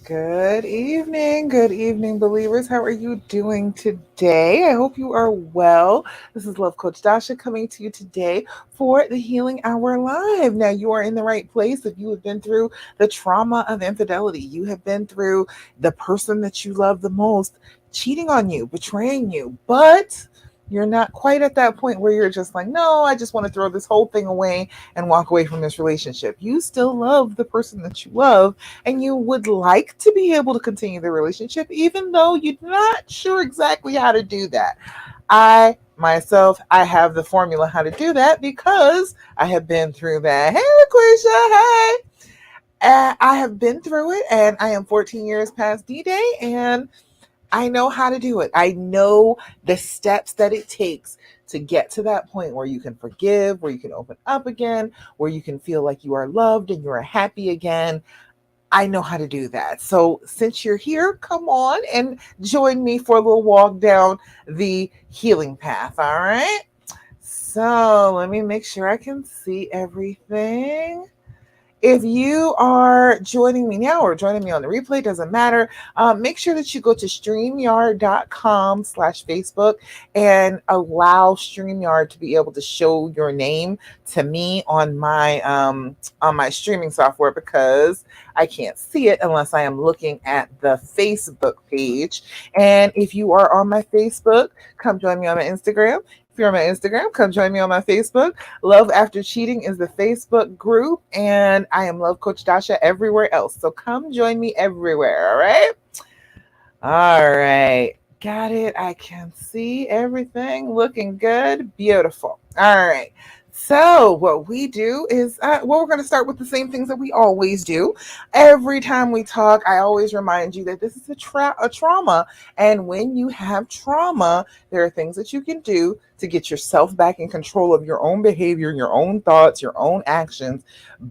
Good evening, believers. How are you doing today? I hope you are well. This is Love Coach Dasha coming to you today for the Healing Hour Live. Now, you are in the right place if you have been through the trauma of infidelity. You have been through the person that you love the most cheating on you, betraying you, but you're not quite at that point where you're just like, no, I just want to throw this whole thing away and walk away from this relationship. You still love the person that you love and you would like to be able to continue the relationship, even though you're not sure exactly how to do that. I myself, I have the formula how to do that because I have been through that. Hey, LaQuisha, hey. I have been through it and I am 14 years past D-Day and I know how to do it. I know the steps that it takes to get to that point where you can forgive, where you can open up again, where you can feel like you are loved and you are happy again. I know how to do that. So since you're here, come on and join me for a little walk down the healing path. All right. So let me make sure I can see everything. If you are joining me now or joining me on the replay, doesn't matter. Make sure that you go to streamyard.com/Facebook and allow StreamYard to be able to show your name to me on my streaming software because I can't see it unless I am looking at the Facebook page. And if you are on my Facebook, come join me on my Instagram. If you're on my Instagram, come join me on my Facebook. Love After Cheating is the Facebook group, and I am Love Coach Dasha everywhere else. So come join me everywhere, all right? All right. Got it. I can see everything looking good. Beautiful. All right. So, what we do is, we're going to start with the same things that we always do. Every time we talk, I always remind you that this is a trauma. And when you have trauma, there are things that you can do to get yourself back in control of your own behavior, your own thoughts, your own actions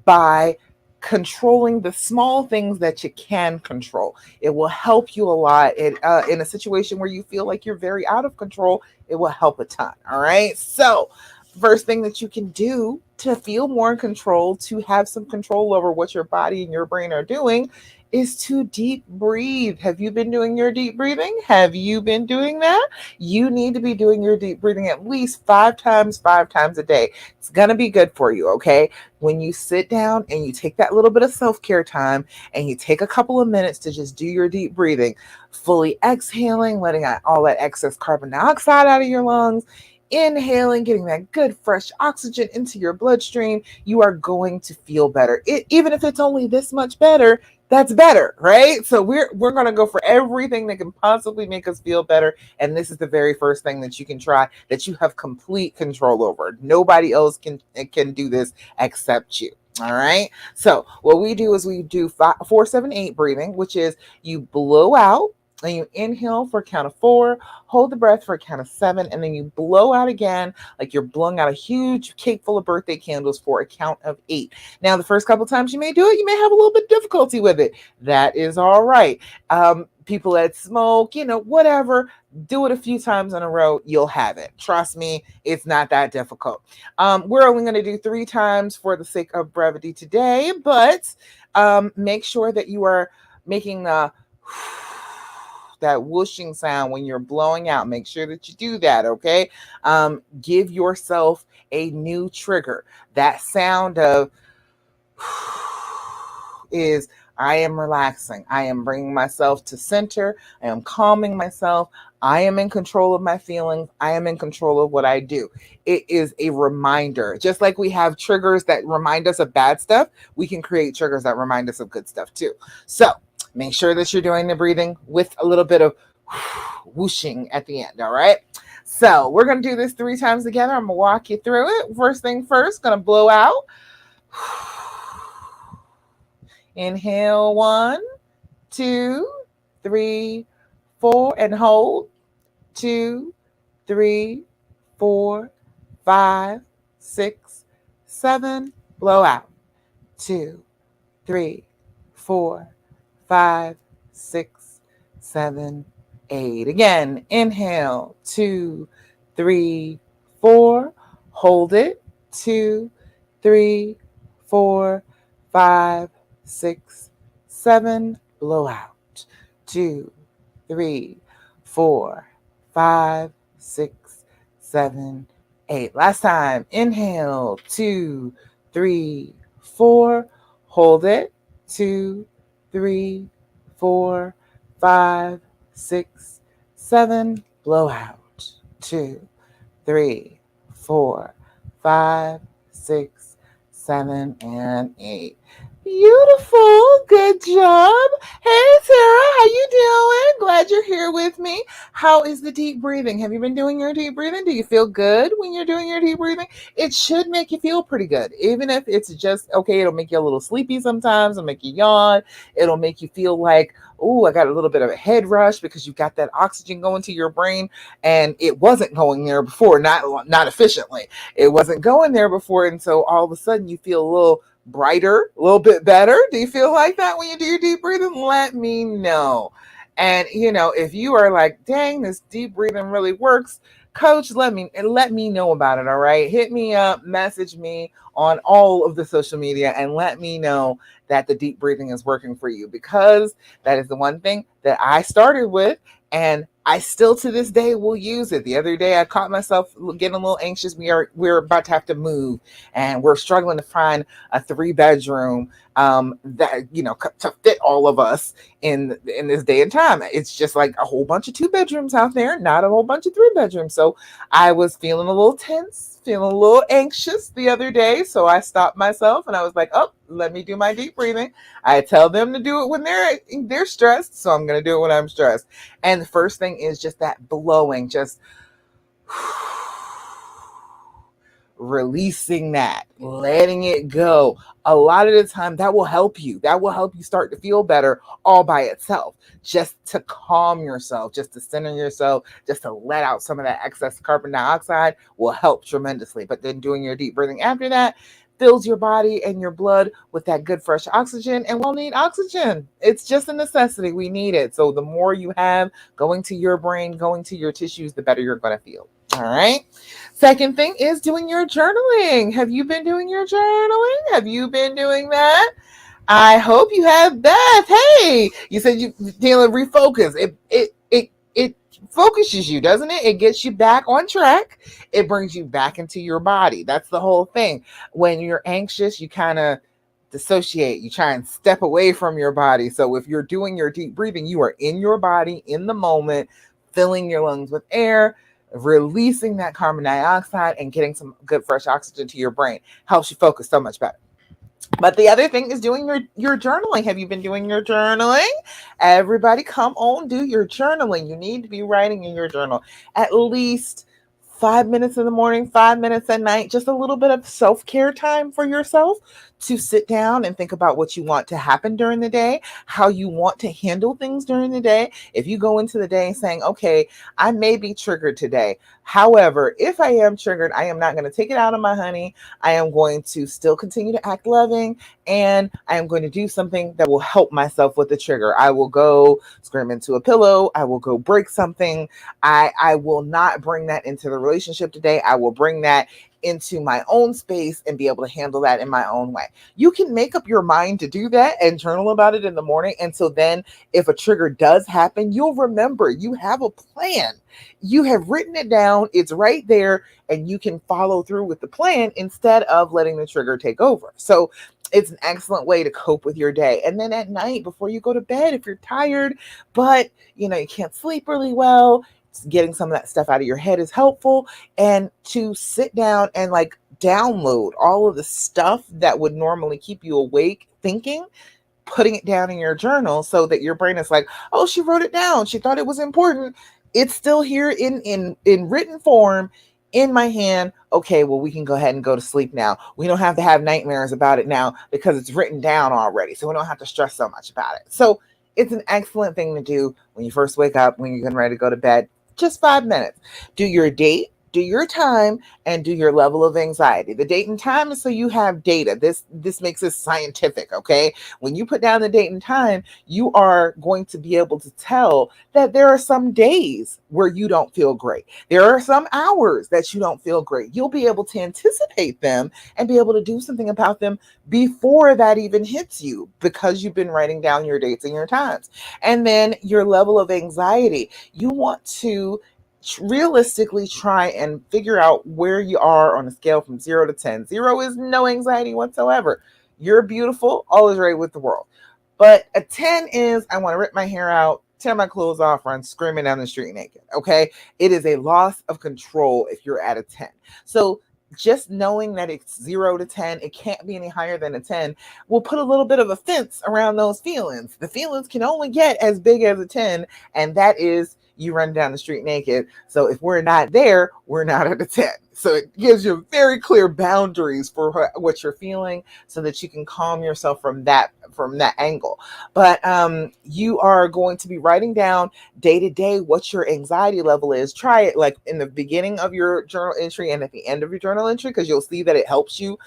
by controlling the small things that you can control. It will help you a lot in a situation where you feel like you're very out of control. It will help a ton. All right. So, first thing that you can do to feel more in control, to have some control over what your body and your brain are doing, is to deep breathe. Have you been doing your deep breathing? Have you been doing that? You need to be doing your deep breathing at least five times a day. It's going to be good for you. Okay. When you sit down and you take that little bit of self care time and you take a couple of minutes to just do your deep breathing, fully exhaling, letting out all that excess carbon dioxide out of your lungs, inhaling, getting that good fresh oxygen into your bloodstream, you are going to feel better. Even if it's only this much better, that's better, right? So we're going to go for everything that can possibly make us feel better, and this is the very first thing that you can try that you have complete control over. Nobody else can do this except you. All right. So what we do is we do 4-7-8 breathing, which is you blow out and you inhale for a count of 4, hold the breath for a count of 7, and then you blow out again like you're blowing out a huge cake full of birthday candles for a count of 8. Now, the first couple times you may do it, you may have a little bit of difficulty with it. That is all right. People that smoke, whatever, do it a few times in a row, you'll have it. Trust me, it's not that difficult. We're only going to do 3 times for the sake of brevity today, but make sure that you are making the that whooshing sound when you're blowing out. Make sure that you do that, okay? Give yourself a new trigger. That sound of is I am relaxing. I am bringing myself to center. I am calming myself. I am in control of my feelings. I am in control of what I do. It is a reminder. Just like we have triggers that remind us of bad stuff, we can create triggers that remind us of good stuff too. So make sure that you're doing the breathing with a little bit of whooshing at the end. All right. So we're going to do this 3 times together. I'm going to walk you through it. First thing first, going to blow out. Inhale 1, 2, 3, 4, and hold. 2, 3, 4, 5, 6, 7. Blow out. 2, 3, 4, 5, 6, 7, 8. Again, inhale 2, 3, 4. Hold it. 2, 3, 4, 5, 6, 7. blow out. 2, 3, 4, 5, 6, 7, 8. Last time. Inhale. 2, 3, 4. Hold it. 2, 3, 4, 5, 6, 7. Blow out. 2, 3, 4, 5, 6, 7, and 8. Beautiful. Good job. Hey, Sarah, how you doing? Glad you're here with me. How is the deep breathing? Have you been doing your deep breathing? Do you feel good when you're doing your deep breathing? It should make you feel pretty good. Even if it's just, okay, it'll make you a little sleepy sometimes. It'll make you yawn. It'll make you feel like, oh, I got a little bit of a head rush because you've got that oxygen going to your brain and it wasn't going there before, not efficiently. It wasn't going there before, and so all of a sudden you feel a little brighter, a little bit better. Do you feel like that when you do your deep breathing? Let me know. And if you are like, dang, this deep breathing really works, coach, let me know about it. All right. Hit me up, message me on all of the social media and let me know that the deep breathing is working for you, because that is the one thing that I started with and I still to this day will use it. The other day I caught myself getting a little anxious. We're about to have to move and we're struggling to find a 3-bedroom that to fit all of us in this day and time. It's just like a whole bunch of 2 bedrooms out there, not a whole bunch of 3 bedrooms. So I was feeling a little tense, feeling a little anxious the other day. So I stopped myself and I was like, oh, let me do my deep breathing. I tell them to do it when they're stressed, so I'm going to do it when I'm stressed. And the first thing is just that blowing, just releasing that, letting it go. A lot of the time that will help you. That will help you start to feel better all by itself. Just to calm yourself, just to center yourself, just to let out some of that excess carbon dioxide will help tremendously. But then doing your deep breathing after that fills your body and your blood with that good fresh oxygen, and we'll need oxygen. It's just a necessity. We need it. So the more you have going to your brain, going to your tissues, the better you're going to feel. All right. Second thing is doing your journaling. Have you been doing your journaling? Have you been doing that? I hope you have, Beth. Hey, you said you feeling refocus. It focuses you, doesn't it? It gets you back on track. It brings you back into your body. That's the whole thing. When you're anxious, you kind of dissociate. You try and step away from your body. So if you're doing your deep breathing, you are in your body in the moment, filling your lungs with air, releasing that carbon dioxide and getting some good fresh oxygen to your brain. Helps you focus so much better. But the other thing is doing your journaling. Have you been doing your journaling? Everybody come on, do your journaling. You need to be writing in your journal at least 5 minutes in the morning, 5 minutes at night, just a little bit of self-care time for yourself to sit down and think about what you want to happen during the day, how you want to handle things during the day. If you go into the day saying, okay, I may be triggered today. However, if I am triggered, I am not going to take it out on my honey. I am going to still continue to act loving, and I am going to do something that will help myself with the trigger. I will go scream into a pillow. I will go break something. I will not bring that into the relationship today. I will bring that into my own space and be able to handle that in my own way. You can make up your mind to do that and journal about it in the morning. And so then if a trigger does happen, you'll remember you have a plan. You have written it down. It's right there and you can follow through with the plan instead of letting the trigger take over. So it's an excellent way to cope with your day. And then at night before you go to bed, if you're tired, but you can't sleep really well, getting some of that stuff out of your head is helpful. And to sit down and like download all of the stuff that would normally keep you awake thinking, putting it down in your journal so that your brain is like, oh, she wrote it down, she thought it was important, it's still here in written form in my hand. Okay, well, we can go ahead and go to sleep now. We don't have to have nightmares about it now because it's written down already, so we don't have to stress so much about it. So it's an excellent thing to do when you first wake up, when you're getting ready to go to bed. Just 5 minutes. Do your date do your time and do your level of anxiety. The date and time is so you have data. This makes it scientific, okay? When you put down the date and time, you are going to be able to tell that there are some days where you don't feel great. There are some hours that you don't feel great. You'll be able to anticipate them and be able to do something about them before that even hits you because you've been writing down your dates and your times. And then your level of anxiety. You want to realistically try and figure out where you are on a scale from 0 to 10. 0 is no anxiety whatsoever. You're beautiful, all is right with the world. But a 10 is I want to rip my hair out, tear my clothes off, run screaming down the street naked. Okay. It is a loss of control if you're at a 10. So just knowing that it's 0 to 10, it can't be any higher than a 10, will put a little bit of a fence around those feelings. The feelings can only get as big as a 10, and that is you run down the street naked. So if we're not there, we're not at a 10. So it gives you very clear boundaries for what you're feeling so that you can calm yourself from that angle. But you are going to be writing down day to day what your anxiety level is. Try it like in the beginning of your journal entry and at the end of your journal entry, because you'll see that it helps you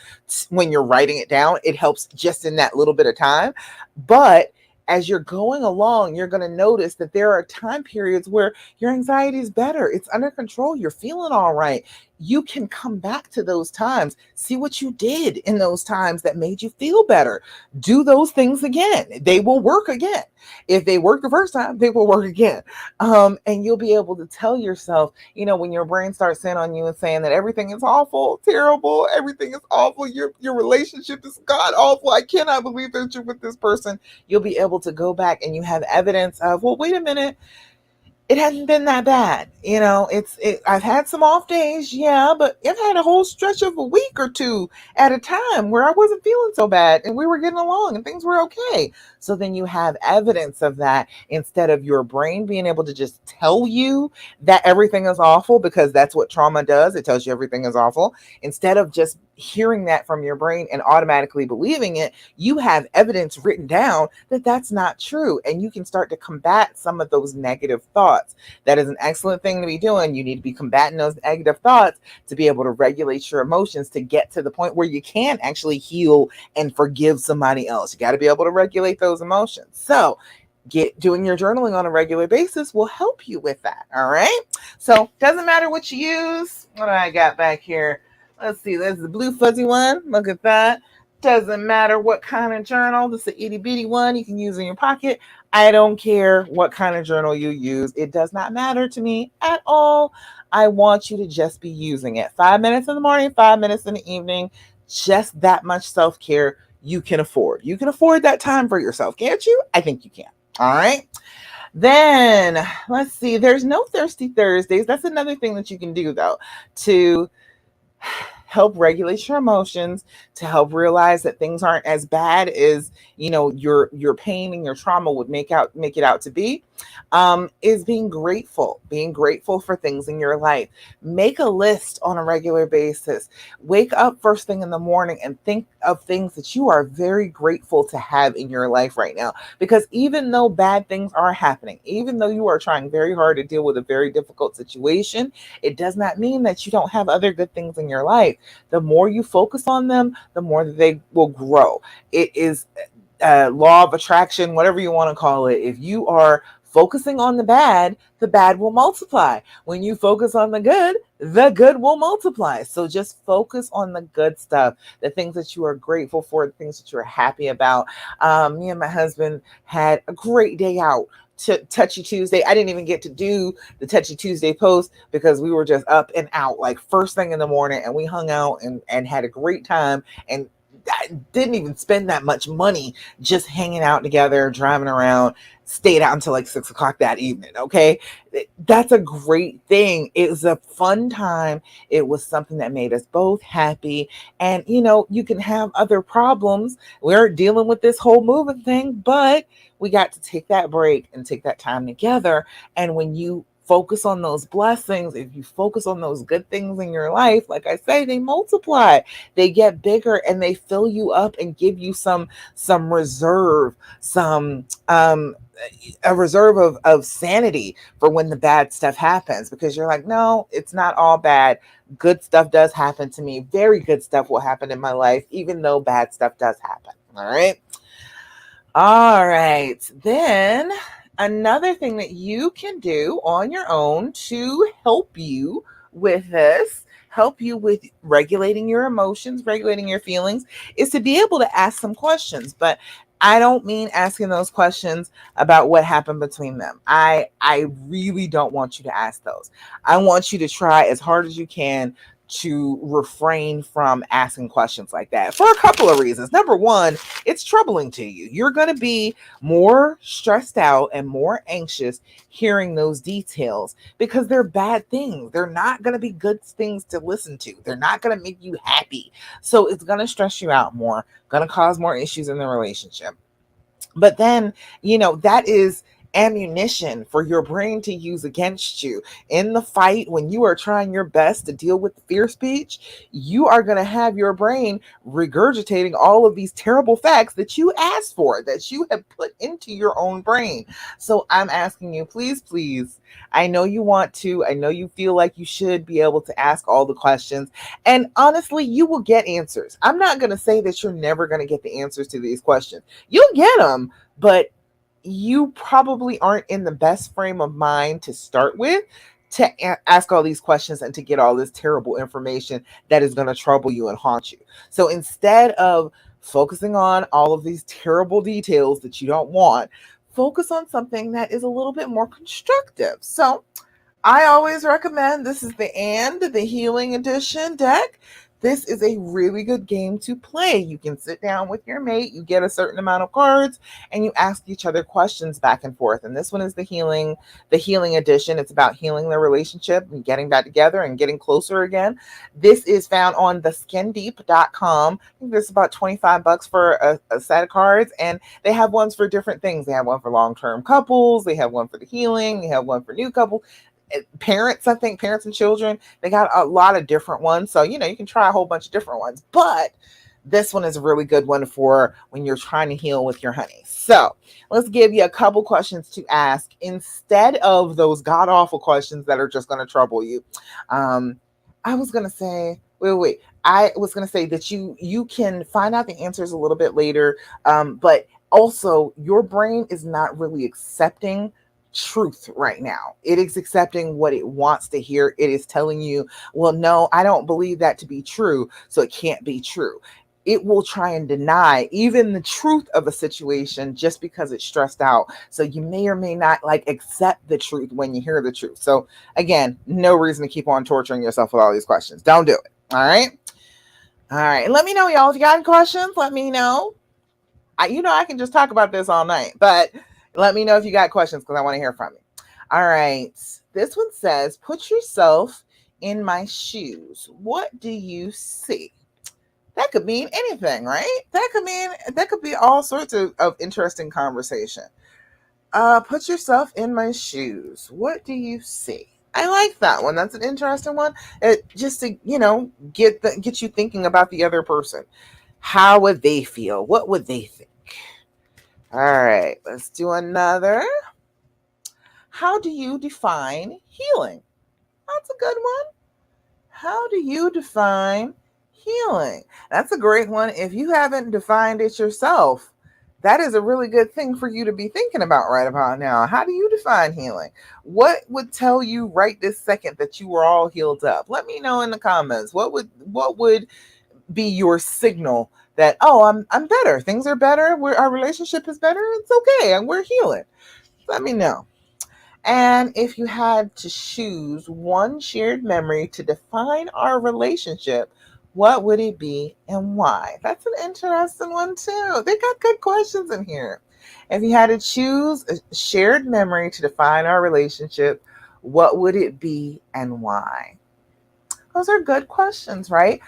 when you're writing it down. It helps just in that little bit of time. But as you're going along, you're going to notice that there are time periods where your anxiety is better. It's under control. You're feeling all right. You can come back to those times, see what you did in those times that made you feel better. Do those things again. They will work again. If they work the first time, they will work again. And you'll be able to tell yourself, when your brain starts saying on you and saying that everything is awful, terrible, everything is awful, your relationship is god awful, I cannot believe that you're with this person, you'll be able to go back and you have evidence of, well, wait a minute, it hasn't been that bad. I've had some off days, yeah, but I've had a whole stretch of a week or two at a time where I wasn't feeling so bad and we were getting along and things were okay. So then you have evidence of that instead of your brain being able to just tell you that everything is awful, because that's what trauma does. It tells you everything is awful. Instead of just hearing that from your brain and automatically believing it, you have evidence written down that that's not true. And you can start to combat some of those negative thoughts. That is an excellent thing to be doing. You need to be combating those negative thoughts to be able to regulate your emotions to get to the point where you can actually heal and forgive somebody else. You got to be able to regulate those emotions. So doing your journaling on a regular basis will help you with that. All right. So doesn't matter what you use. What do I got back here? Let's see. There's the blue fuzzy one. Look at that. Doesn't matter what kind of journal. This is an itty bitty one you can use in your pocket. I don't care what kind of journal you use. It does not matter to me at all. I want you to just be using it. 5 minutes in the morning, 5 minutes in the evening. Just that much self-care you can afford. You can afford that time for yourself, can't you? I think you can. All right. Then let's see. There's no Thirsty Thursdays. That's another thing that you can do, though, to help regulate your emotions, to help realize that things aren't as bad as your pain and your trauma would make it out to be. Is being grateful for things in your life. Make a list on a regular basis. Wake up first thing in the morning and think of things that you are very grateful to have in your life right now. Because even though bad things are happening, even though you are trying very hard to deal with a very difficult situation, it does not mean that you don't have other good things in your life. The more you focus on them, the more they will grow. It is law of attraction, whatever you want to call it. If you are focusing on the bad will multiply. When you focus on the good will multiply. So just focus on the good stuff, the things that you are grateful for, the things that you're happy about. Me and my husband had a great day out. Touchy Tuesday. I didn't even get to do the Touchy Tuesday post because we were just up and out like first thing in the morning, and we hung out and had a great time, and I didn't even spend that much money just hanging out together, driving around, stayed out until like 6 o'clock that evening. Okay. That's a great thing. It was a fun time. It was something that made us both happy. And, you can have other problems. We're dealing with this whole moving thing, but we got to take that break and take that time together. And when you focus on those blessings, if you focus on those good things in your life, like I say, they multiply, they get bigger, and they fill you up and give you some reserve, some a reserve of sanity for when the bad stuff happens, because you're like, no, it's not all bad. Good stuff does happen to me. Very good stuff will happen in my life, even though bad stuff does happen. All right. All right. Then another thing that you can do on your own to help you with this, help you with regulating your emotions, regulating your feelings, is to be able to ask some questions. But I don't mean asking those questions about what happened between them. I really don't want you to ask those. I want you to try as hard as you can to refrain from asking questions like that for a couple of reasons. Number one, it's troubling to you. You're going to be more stressed out and more anxious hearing those details because they're bad things. They're not going to be good things to listen to. They're not going to make you happy. So it's going to stress you out more, going to cause more issues in the relationship. But then, that is ammunition for your brain to use against you in the fight. When you are trying your best to deal with the fear speech, you are going to have your brain regurgitating all of these terrible facts that you asked for, that you have put into your own brain. So I'm asking you, please, please, I know you want to, I know you feel like you should be able to ask all the questions, and honestly, you will get answers. I'm not going to say that you're never going to get the answers to these questions. You'll get them, but you probably aren't in the best frame of mind to start with to ask all these questions and to get all this terrible information that is going to trouble you and haunt you. So instead of focusing on all of these terrible details that you don't want, focus on something that is a little bit more constructive. So I always recommend, this is the Healing Edition deck. This is a really good game to play. You can sit down with your mate, you get a certain amount of cards, and you ask each other questions back and forth. And this one is the Healing Edition. It's about healing the relationship and getting back together and getting closer again. This is found on theskindeep.com. I think this is about $25 for a set of cards, and they have ones for different things. They have one for long-term couples, they have one for the healing, they have one for new couples, parents. I think parents and children, they got a lot of different ones, so you can try a whole bunch of different ones, but this one is a really good one for when you're trying to heal with your honey. So let's give you a couple questions to ask instead of those god awful questions that are just going to trouble you. I was going to say, wait, I was going to say that you can find out the answers a little bit later, but also your brain is not really accepting truth right now. It is accepting what it wants to hear. It is telling you, well, no, I don't believe that to be true, so it can't be true. It will try and deny even the truth of a situation just because it's stressed out. So you may or may not like accept the truth when you hear the truth. So again, no reason to keep on torturing yourself with all these questions. Don't do it. All right. All right. And let me know, y'all, if you got any questions, let me know. I can just talk about this all night, but let me know if you got questions because I want to hear from you. All right. This one says, put yourself in my shoes. What do you see? That could mean anything, right? That could be all sorts of interesting conversation. Put yourself in my shoes. What do you see? I like that one. That's an interesting one. Just to, get you thinking about the other person. How would they feel? What would they think? All right, let's do another. How do you define healing? That's a good one. How do you define healing? That's a great one. If you haven't defined it yourself, that is a really good thing for you to be thinking about right about now. How do you define healing? What would tell you right this second that you were all healed up? Let me know in the comments. What would be your signal that, oh, I'm better. Things are better. Our relationship is better. It's okay, and we're healing. Let me know. And if you had to choose one shared memory to define our relationship, what would it be and why? That's an interesting one too. They got good questions in here. If you had to choose a shared memory to define our relationship, what would it be and why? Those are good questions, right?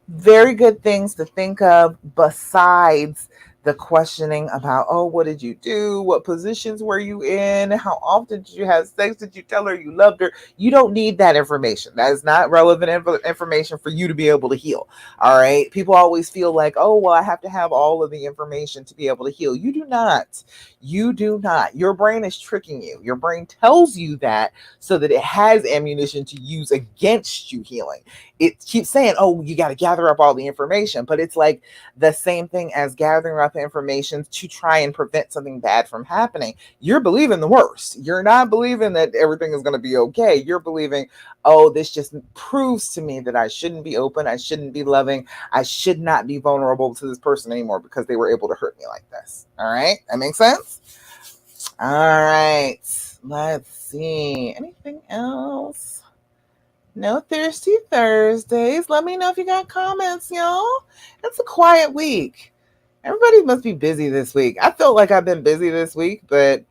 Very good things to think of besides the questioning about, oh, what did you do? What positions were you in? How often did you have sex? Did you tell her you loved her? You don't need that information. That is not relevant information for you to be able to heal. All right. People always feel like, oh, well, I have to have all of the information to be able to heal. You do not. You do not. Your brain is tricking you. Your brain tells you that so that it has ammunition to use against you healing. It keeps saying, oh, you got to gather up all the information. But it's like the same thing as gathering up information to try and prevent something bad from happening. You're believing the worst. You're not believing that everything is going to be okay. You're believing, oh, this just proves to me that I shouldn't be open. I shouldn't be loving. I should not be vulnerable to this person anymore because they were able to hurt me like this. All right. That makes sense? All right. Let's see. Anything else? No Thirsty Thursdays. Let me know if you got comments, y'all. It's a quiet week. Everybody must be busy this week. I felt like I've been busy this week, but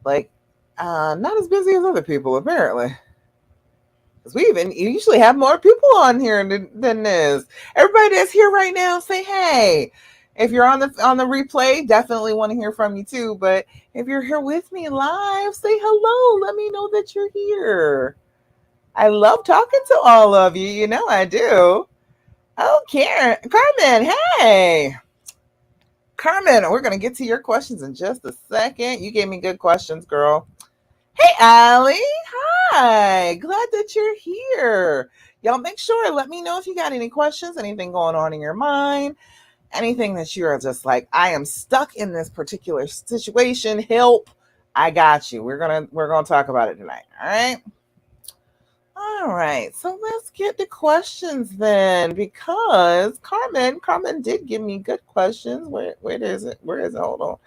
like not as busy as other people, apparently. Because we even usually have more people on here than this. Everybody that's here right now, say hey. If you're on the replay, definitely want to hear from you too. But if you're here with me live, say hello. Let me know that you're here. I love talking to all of you. You know I do. Oh, Karen, Carmen, hey. Carmen, we're going to get to your questions in just a second. You gave me good questions, girl. Hey, Allie. Hi. Glad that you're here. Y'all make sure, let me know if you got any questions, anything going on in your mind, anything that you're just like, I am stuck in this particular situation. Help. I got you. We're gonna talk about it tonight. All right. All right, so let's get to questions then, because Carmen did give me good questions. Where is it? Where is it? Hold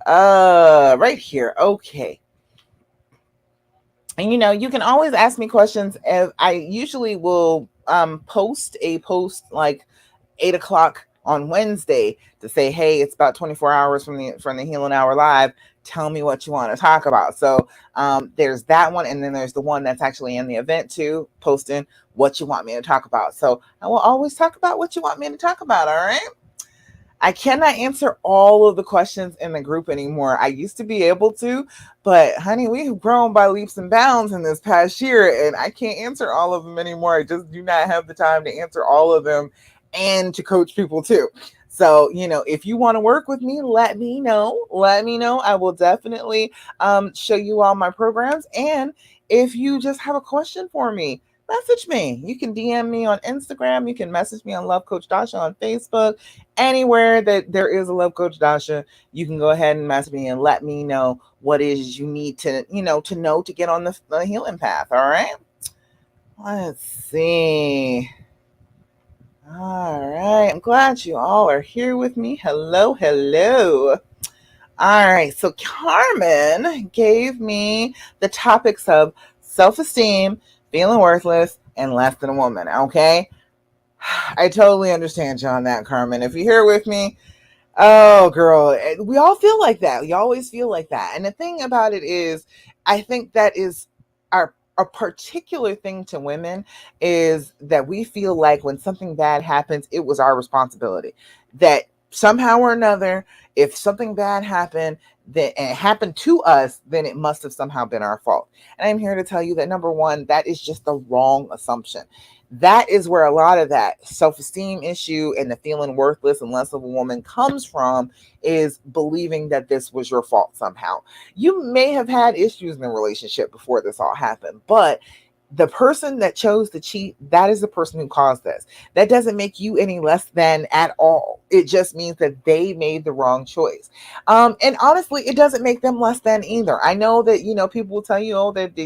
on. Right here. Okay. And you can always ask me questions. I usually will post a post like 8 o'clock on Wednesday to say, hey, it's about 24 hours from the Healing Hour Live. Tell me what you want to talk about. So there's that one, and then there's the one that's actually in the event too, posting what you want me to talk about. So I will always talk about what you want me to talk about. All right. I cannot answer all of the questions in the group anymore. I used to be able to, but honey, we've grown by leaps and bounds in this past year, and I can't answer all of them anymore. I just do not have the time to answer all of them and to coach people too. So, if you want to work with me, let me know. Let me know. I will definitely show you all my programs. And if you just have a question for me, message me. You can DM me on Instagram. You can message me on Love Coach Dasha on Facebook. Anywhere that there is a Love Coach Dasha, you can go ahead and message me and let me know what is you need to know to get on the healing path. All right. Let's see. All right. I'm glad you all are here with me. Hello, hello. All right. So Carmen gave me the topics of self-esteem, feeling worthless, and less than a woman. Okay. I totally understand you on that, Carmen. If you're here with me, oh, girl, we all feel like that. We always feel like that. And the thing about it is, I think that is a particular thing to women is that we feel like when something bad happens, it was our responsibility. That somehow or another, if something bad happened, and it happened to us, then it must have somehow been our fault. And I'm here to tell you that number one, that is just the wrong assumption. That is where a lot of that self-esteem issue and the feeling worthless and less of a woman comes from, is believing that this was your fault somehow. You may have had issues in a relationship before this all happened, but the person that chose to cheat, that is the person who caused this. That doesn't make you any less than at all. It just means that they made the wrong choice. And honestly, it doesn't make them less than either. I know that, people will tell you, oh, that,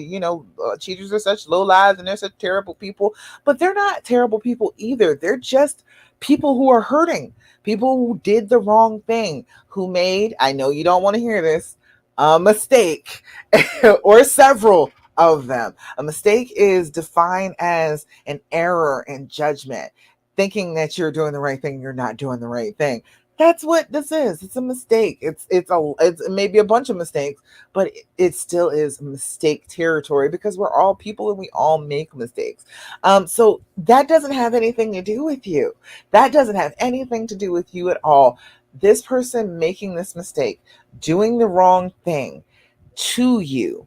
cheaters are such low lives and they're such terrible people, but they're not terrible people either. They're just people who are hurting, people who did the wrong thing, who made, I know you don't want to hear this, a mistake or several of them. A mistake is defined as an error in judgment, thinking that you're doing the right thing, you're not doing the right thing. That's what this is. It's a mistake. It's maybe a bunch of mistakes, but it still is mistake territory because we're all people and we all make mistakes. So that doesn't have anything to do with you. That doesn't have anything to do with you at all. This person making this mistake, doing the wrong thing to you,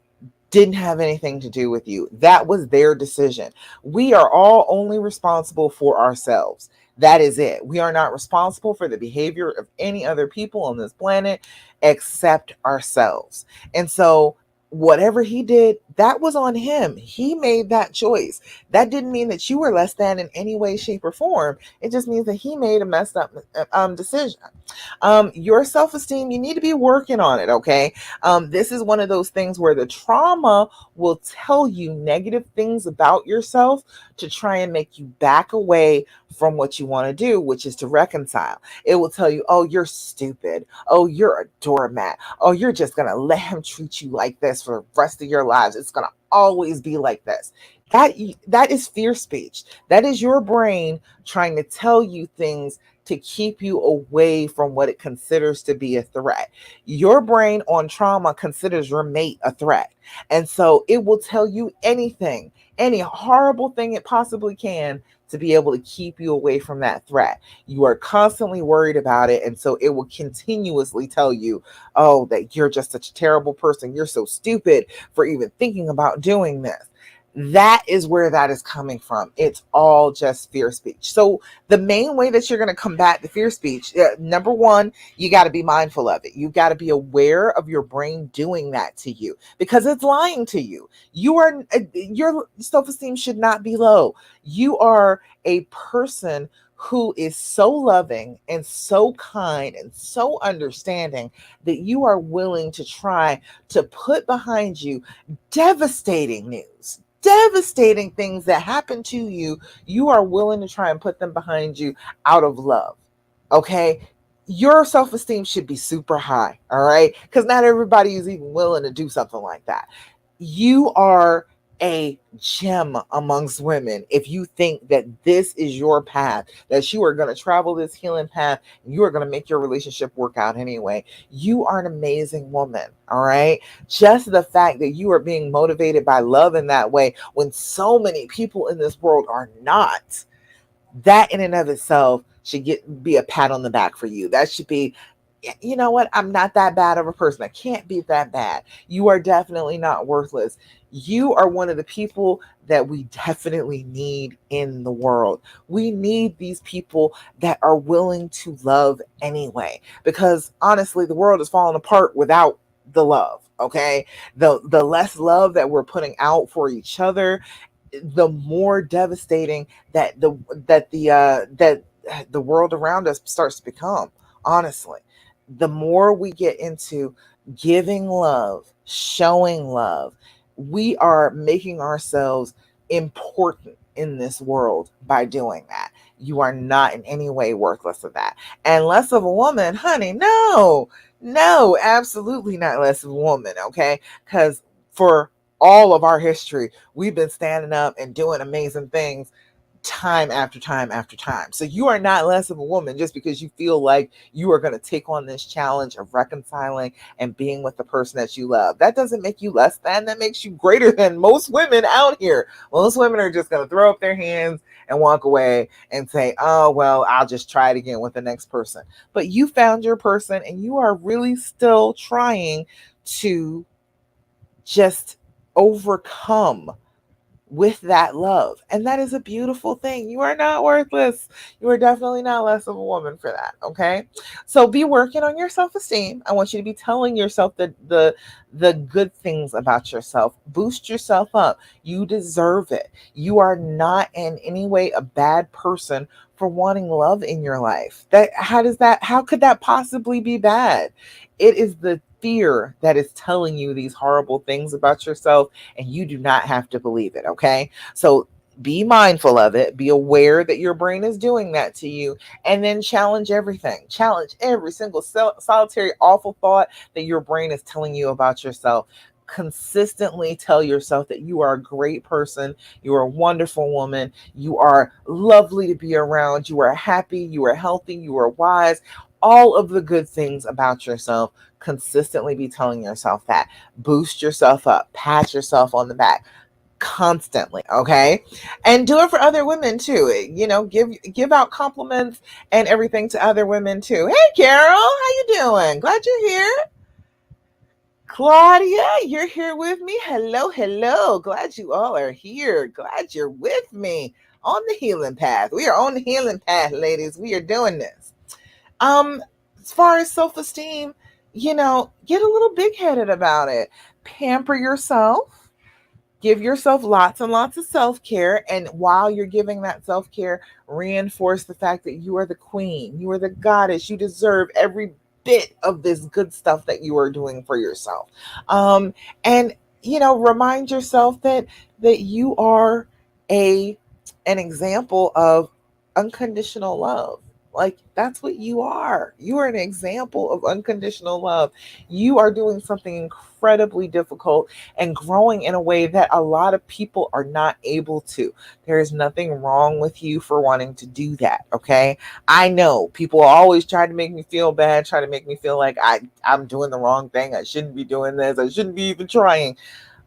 didn't have anything to do with you. That was their decision. We are all only responsible for ourselves. That is it. We are not responsible for the behavior of any other people on this planet except ourselves. And so, whatever he did, that was on him. He made that choice. That didn't mean that you were less than in any way, shape, or form. It just means that he made a messed up decision. Your self esteem, you need to be working on it, okay? This is one of those things where the trauma will tell you negative things about yourself to try and make you back away from what you want to do, which is to reconcile. It will tell you, oh, you're stupid. Oh, you're a doormat. Oh, you're just going to let him treat you like this for the rest of your lives. It's going to always be like this. That, that is fear speech. That is your brain trying to tell you things to keep you away from what it considers to be a threat. Your brain on trauma considers your mate a threat. And so it will tell you anything, any horrible thing it possibly can to be able to keep you away from that threat. You are constantly worried about it. And so it will continuously tell you, oh, that you're just such a terrible person. You're so stupid for even thinking about doing this. That is where that is coming from. It's all just fear speech. So the main way that you're going to combat the fear speech, number one, you got to be mindful of it. You got to be aware of your brain doing that to you because it's lying to you. Your self-esteem should not be low. You are a person who is so loving and so kind and so understanding that you are willing to try to put behind you devastating news, devastating things that happen to you. You are willing to try and put them behind you out of love. Okay. Your self esteem should be super high. All right. Because not everybody is even willing to do something like that. You are a gem amongst women if you think that this is your path, that you are going to travel this healing path and you are going to make your relationship work out anyway. You are an amazing woman. All right. Just the fact that you are being motivated by love in that way when so many people in this world are not, that in and of itself should be a pat on the back for you. That should be, you know what? I'm not that bad of a person. I can't be that bad. You are definitely not worthless. You are one of the people that we definitely need in the world. We need these people that are willing to love anyway, because honestly, the world is falling apart without the love. Okay. The less love that we're putting out for each other, the more devastating that the world around us starts to become. Honestly, the more we get into giving love, showing love, we are making ourselves important in this world by doing that. You are not in any way worthless of that. And less of a woman, honey, no, no, absolutely not less of a woman, okay? Because for all of our history, we've been standing up and doing amazing things time after time after time. So you are not less of a woman just because you feel like you are going to take on this challenge of reconciling and being with the person that you love. That doesn't make you less than, that makes you greater than most women out here. Most women are just going to throw up their hands and walk away and say, oh, well, I'll just try it again with the next person. But you found your person and you are really still trying to just overcome with that love. And that is a beautiful thing. You are not worthless. You are definitely not less of a woman for that. Okay. So be working on your self-esteem. I want you to be telling yourself the good things about yourself. Boost yourself up. You deserve it. You are not in any way a bad person for wanting love in your life. How could that possibly be bad? It is the fear that is telling you these horrible things about yourself, and you do not have to believe it. Okay. So be mindful of it, be aware that your brain is doing that to you, and then challenge everything. Challenge every single solitary awful thought that your brain is telling you about yourself. Consistently tell yourself that you are a great person, you are a wonderful woman, you are lovely to be around, you are happy, you are healthy, you are wise. All of the good things about yourself, consistently be telling yourself that. Boost yourself up, pat yourself on the back. constantly, okay? And do it for other women too. Give out compliments and everything to other women too. Hey Carol, how you doing? Glad you're here. Claudia, you're here with me. Hello, hello. Glad you all are here. Glad you're with me on the healing path. We are on the healing path, ladies. We are doing this. Um, as far as self-esteem, get a little big-headed about it. Pamper yourself. Give yourself lots and lots of self-care, and while you're giving that self-care, reinforce the fact that you are the queen, you are the goddess, you deserve every bit of this good stuff that you are doing for yourself. And remind yourself that you are a an example of unconditional love. Like, that's what you are. You are an example of unconditional love. You are doing something incredibly difficult and growing in a way that a lot of people are not able to. There is nothing wrong with you for wanting to do that, okay? I know people always try to make me feel bad, try to make me feel like I'm doing the wrong thing. I shouldn't be doing this. I shouldn't be even trying.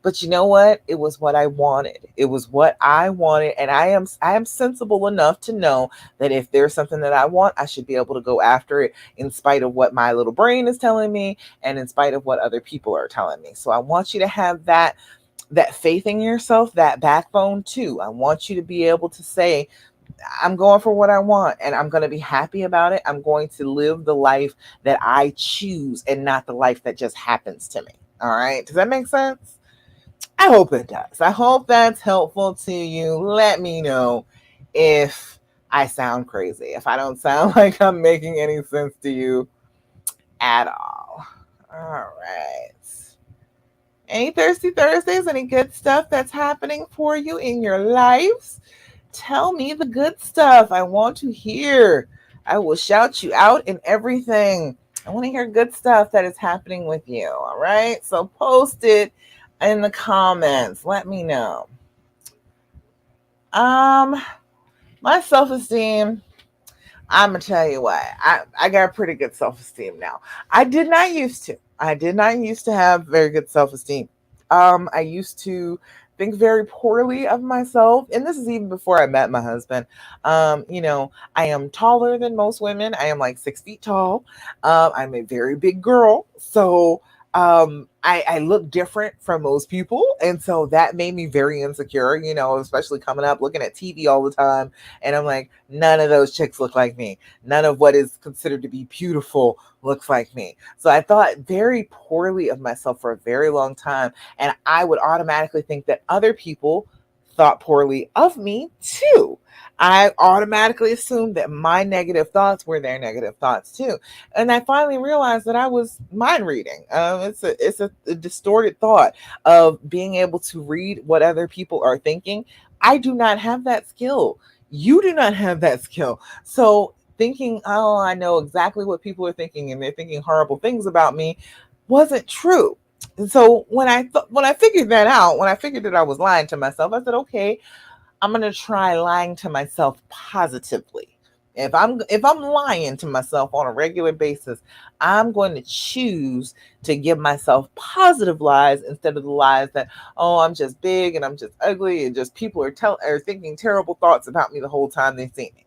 But you know what? It was what I wanted. It was what I wanted, and I am sensible enough to know that if there's something that I want, I should be able to go after it in spite of what my little brain is telling me and in spite of what other people are telling me. So I want you to have that faith in yourself, that backbone too. I want you to be able to say, I'm going for what I want and I'm going to be happy about it. I'm going to live the life that I choose and not the life that just happens to me. All right? Does that make sense? I hope it does. I hope that's helpful to you. Let me know if I sound crazy, if I don't sound like I'm making any sense to you at all. All right. Any Thirsty Thursdays? Any good stuff that's happening for you in your lives? Tell me the good stuff. I want to hear. I will shout you out in everything. I want to hear good stuff that is happening with you. All right. So post it in the comments. Let me know. Um, my self-esteem, I'm gonna tell you what, I got pretty good self-esteem now. I did not used to. I did not used to have very good self-esteem. I used to think very poorly of myself, and this is even before I met my husband. I am taller than most women. I am like 6 feet tall. I'm a very big girl, so I look different from most people, and so that made me very insecure. Especially coming up, looking at TV all the time, and I'm like, none of those chicks look like me. None of what is considered to be beautiful looks like me. So I thought very poorly of myself for a very long time. And I would automatically think that other people thought poorly of me too. I automatically assumed that my negative thoughts were their negative thoughts too. And I finally realized that I was mind reading. It's a distorted thought of being able to read what other people are thinking. I do not have that skill. You do not have that skill. So thinking, oh, I know exactly what people are thinking and they're thinking horrible things about me wasn't true. And so when I figured that out, when I figured that I was lying to myself, I said, okay, I'm gonna try lying to myself positively. If I'm lying to myself on a regular basis, I'm going to choose to give myself positive lies instead of the lies that, oh, I'm just big and I'm just ugly and just people are thinking terrible thoughts about me the whole time they see me.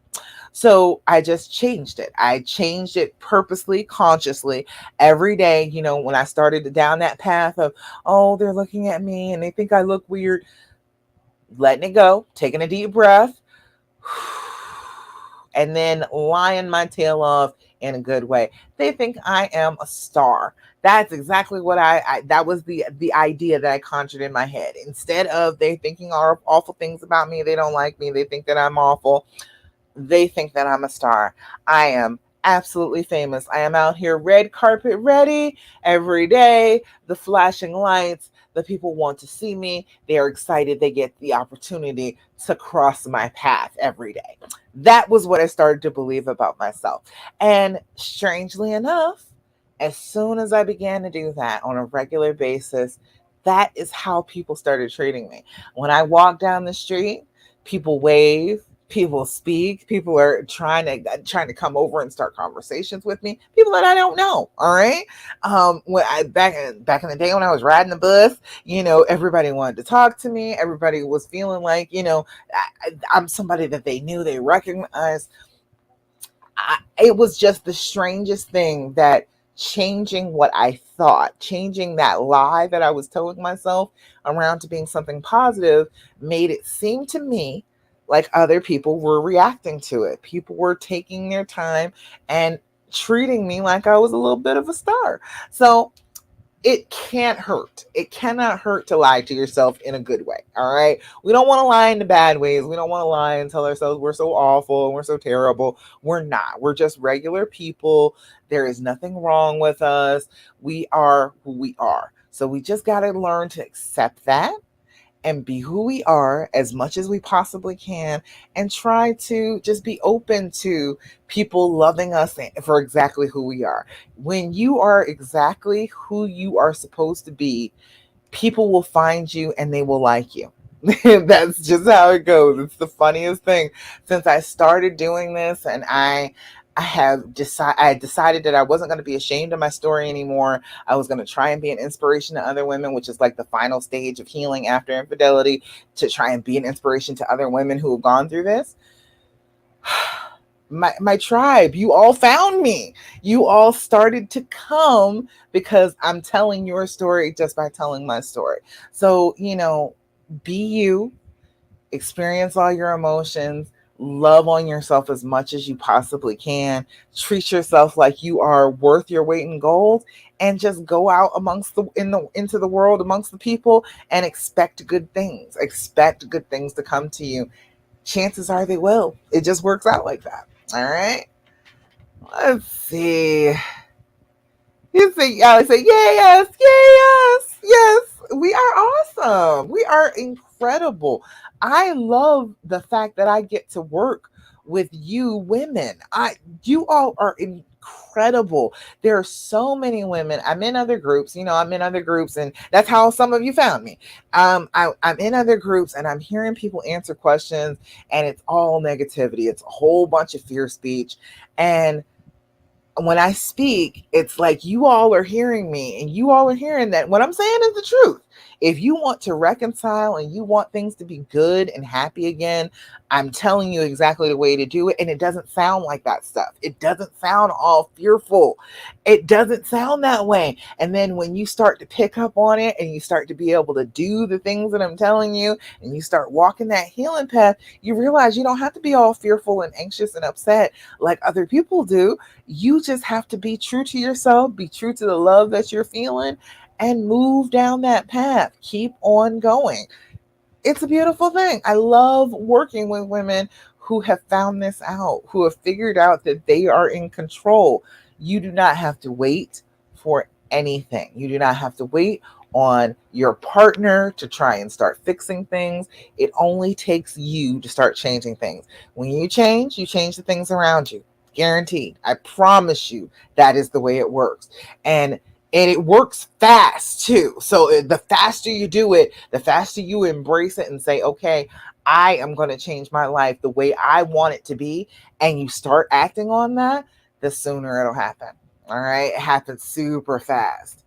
So I just changed it. I changed it purposely, consciously every day. When I started down that path of, oh, they're looking at me and they think I look weird, letting it go, taking a deep breath, and then lying my tail off in a good way. They think I am a star. That's exactly what that was the idea that I conjured in my head. Instead of they thinking awful things about me, they don't like me, they think that I'm awful, they think that I'm a star. I am absolutely famous. I am out here red carpet ready every day. The flashing lights, the people want to see me. They're excited they get the opportunity to cross my path every day. That was what I started to believe about myself. And strangely enough, as soon as I began to do that on a regular basis, that is how people started treating me. When I walk down the street, people wave, People speak, people are trying to come over and start conversations with me, people that I don't know. All right. When I back in the day when I was riding the bus, everybody wanted to talk to me, everybody was feeling like, I'm somebody that they knew, they recognized. It was just the strangest thing that changing what I thought, changing that lie that I was telling myself around to being something positive, made it seem to me like other people were reacting to it. People were taking their time and treating me like I was a little bit of a star. So it can't hurt. It cannot hurt to lie to yourself in a good way. All right. We don't want to lie in the bad ways. We don't want to lie and tell ourselves we're so awful and we're so terrible. We're not. We're just regular people. There is nothing wrong with us. We are who we are. So we just got to learn to accept that and be who we are as much as we possibly can, and try to just be open to people loving us for exactly who we are. When you are exactly who you are supposed to be, people will find you and they will like you. That's just how it goes. It's the funniest thing. Since I started doing this, and I decided that I wasn't going to be ashamed of my story anymore. I was going to try and be an inspiration to other women, which is like the final stage of healing after infidelity, to try and be an inspiration to other women who have gone through this. My tribe, you all found me. You all started to come because I'm telling your story just by telling my story. So, be you, experience all your emotions, love on yourself as much as you possibly can, treat yourself like you are worth your weight in gold, and just go out into the world amongst the people and expect good things. Expect good things to come to you. Chances are they will. It just works out like that. All right. Let's see. I say, yes, yes, yes. We are awesome. We are incredible. I love the fact that I get to work with you women. You all are incredible. There are so many women. I'm in other groups, I'm in other groups, and that's how some of you found me. I'm in other groups and I'm hearing people answer questions, and it's all negativity. It's a whole bunch of fear speech. And when I speak, it's like you all are hearing me, and you all are hearing that what I'm saying is the truth. If you want to reconcile and you want things to be good and happy again, I'm telling you exactly the way to do it. And it doesn't sound like that stuff. It doesn't sound all fearful. It doesn't sound that way. And then when you start to pick up on it and you start to be able to do the things that I'm telling you, and you start walking that healing path, you realize you don't have to be all fearful and anxious and upset like other people do. You just have to be true to yourself, be true to the love that you're feeling, and move down that path. Keep on going. It's a beautiful thing. I love working with women who have found this out, who have figured out that they are in control. You do not have to wait for anything. You do not have to wait on your partner to try and start fixing things. It only takes you to start changing things. When you change the things around you. Guaranteed. I promise you that is the way it works. And it works fast too. So the faster you do it, the faster you embrace it and say, okay, I am going to change my life the way I want it to be. And you start acting on that, the sooner it'll happen. All right. It happens super fast.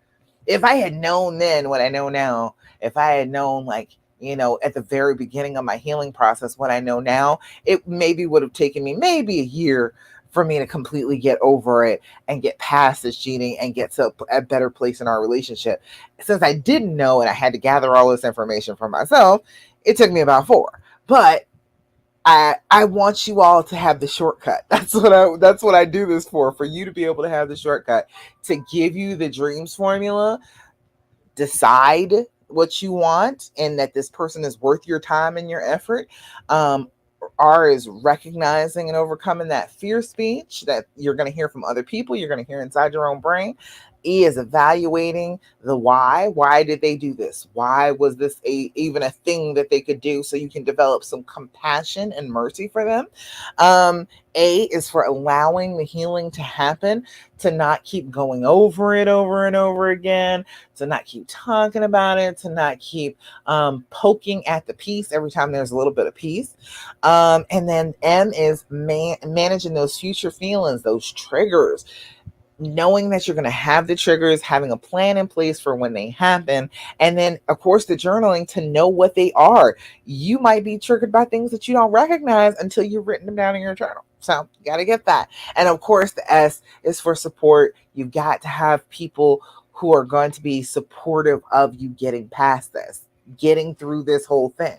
If I had known then what I know now, if I had known, like, at the very beginning of my healing process, what I know now, it maybe would have taken me maybe a year for me to completely get over it and get past this cheating and get to a better place in our relationship. Since I didn't know and I had to gather all this information for myself, it took me about 4. But I want you all to have the shortcut. That's what I do this for you to be able to have the shortcut, to give you the dreams formula. Decide what you want and that this person is worth your time and your effort. R is recognizing and overcoming that fear speech that you're going to hear from other people, you're going to hear inside your own brain. E is evaluating the why. Why did they do this? Why was this even a thing that they could do? So you can develop some compassion and mercy for them. Um, a is for allowing the healing to happen, to not keep going over it over and over again, to not keep talking about it, to not keep poking at the piece every time there's a little bit of peace. And then M is managing those future feelings, those triggers, knowing that you're going to have the triggers, having a plan in place for when they happen. And then, of course, the journaling to know what they are. You might be triggered by things that you don't recognize until you've written them down in your journal. So you got to get that. And of course, the S is for support. You've got to have people who are going to be supportive of you getting past this, getting through this whole thing.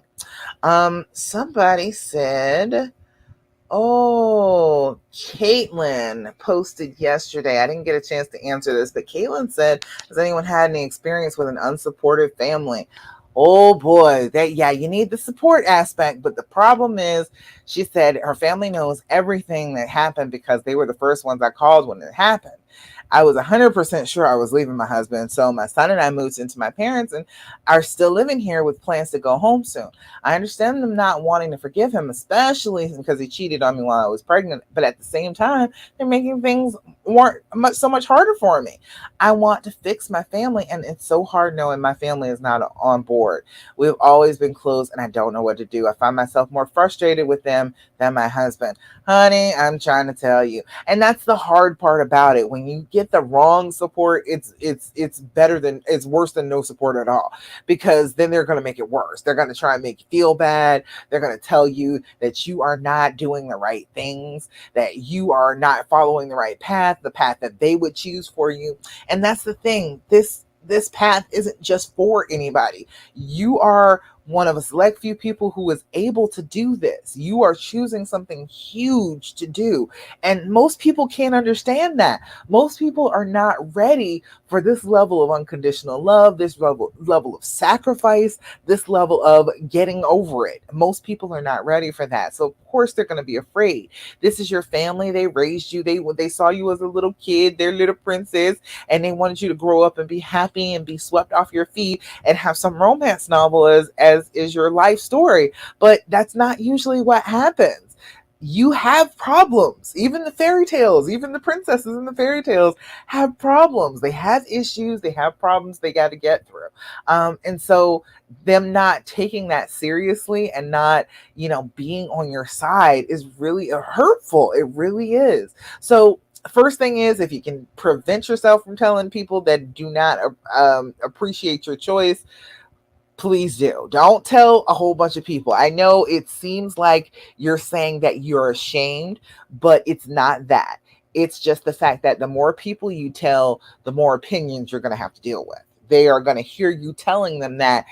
Somebody said, oh, Caitlin posted yesterday. I didn't get a chance to answer this, but Caitlin said, has anyone had any experience with an unsupportive family? Oh boy, yeah, you need the support aspect, but the problem is, she said her family knows everything that happened because they were the first ones I called when it happened. I was 100% sure I was leaving my husband. So my son and I moved into my parents and are still living here with plans to go home soon. I understand them not wanting to forgive him, especially because he cheated on me while I was pregnant. But at the same time, they're making things so much harder for me. I want to fix my family, and it's so hard knowing my family is not on board. We've always been close, and I don't know what to do. I find myself more frustrated with them than my husband. Honey, I'm trying to tell you. And that's the hard part about it. When you get the wrong support, it's worse than no support at all, because then they're going to make it worse. They're going to try and make you feel bad. They're going to tell you that you are not doing the right things, that you are not following the right path, the path that they would choose for you. And that's the thing. This path isn't just for anybody. You are one of a select few people who is able to do this. You are choosing something huge to do. And most people can't understand that. Most people are not ready for this level of unconditional love, this level of sacrifice, this level of getting over it. Most people are not ready for that. So of course they're going to be afraid. This is your family. They raised you. They saw you as a little kid, their little princess, and they wanted you to grow up and be happy and be swept off your feet and have some romance novel as is your life story. But that's not usually what happens. You have problems. Even the fairy tales, even the princesses in the fairy tales have problems. They have issues. They have problems they got to get through. And so them not taking that seriously and not, being on your side is really hurtful. It really is. So first thing is, if you can prevent yourself from telling people that do not appreciate your choice, please do. Don't tell a whole bunch of people. I know it seems like you're saying that you're ashamed, but it's not that. It's just the fact that the more people you tell, the more opinions you're going to have to deal with. They are going to hear you telling them that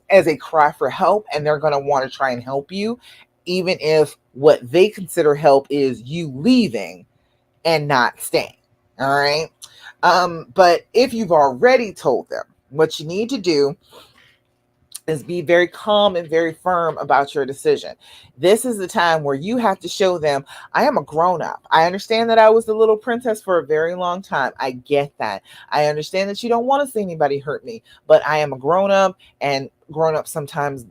as a cry for help, and they're going to want to try and help you, even if what they consider help is you leaving and not staying. All right. But if you've already told them, what you need to do is be very calm and very firm about your decision. This is the time where you have to show them, I am a grown up. I understand that I was the little princess for a very long time. I get that. I understand that you don't want to see anybody hurt me, but I am a grown up, and grown ups sometimes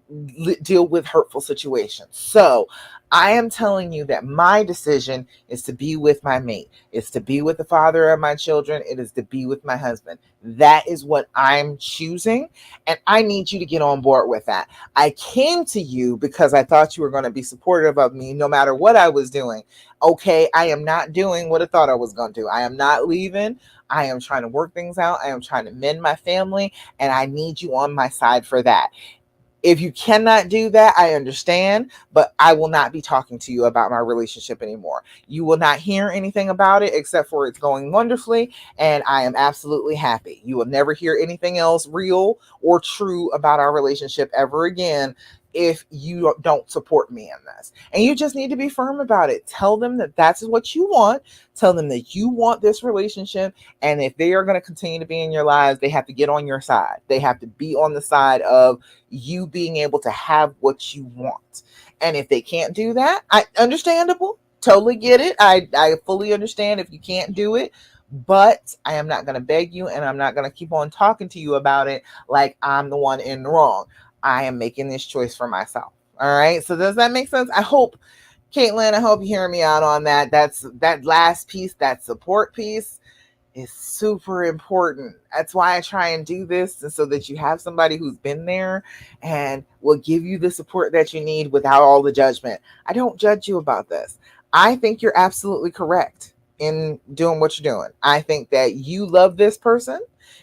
deal with hurtful situations. So I am telling you that my decision is to be with my mate. It's to be with the father of my children. It is to be with my husband. That is what I'm choosing. And I need you to get on board with that. I came to you because I thought you were going to be supportive of me no matter what I was doing. Okay, I am not doing what I thought I was going to do. I am not leaving. I am trying to work things out. I am trying to mend my family, and I need you on my side for that. If you cannot do that, I understand, but I will not be talking to you about my relationship anymore. You will not hear anything about it except for it's going wonderfully, and I am absolutely happy. You will never hear anything else real or true about our relationship ever again if you don't support me in this. And you just need to be firm about it. Tell them that that's what you want. Tell them that you want this relationship. And if they are going to continue to be in your lives, they have to get on your side. They have to be on the side of you being able to have what you want. And if they can't do that, understandable. Totally get it. I fully understand if you can't do it. but I am not going to beg you and I'm not going to keep on talking to you about it like I'm the one in the wrong. I am making this choice for myself. All right. So does that make sense? I hope, Caitlin, I hope you hear me out on that. That's that last piece, that support piece is super important. That's why I try and do this, and so that you have somebody who's been there and will give you the support that you need without all the judgment. I don't judge you about this. I think you're absolutely correct in doing what you're doing. I think that you love this person,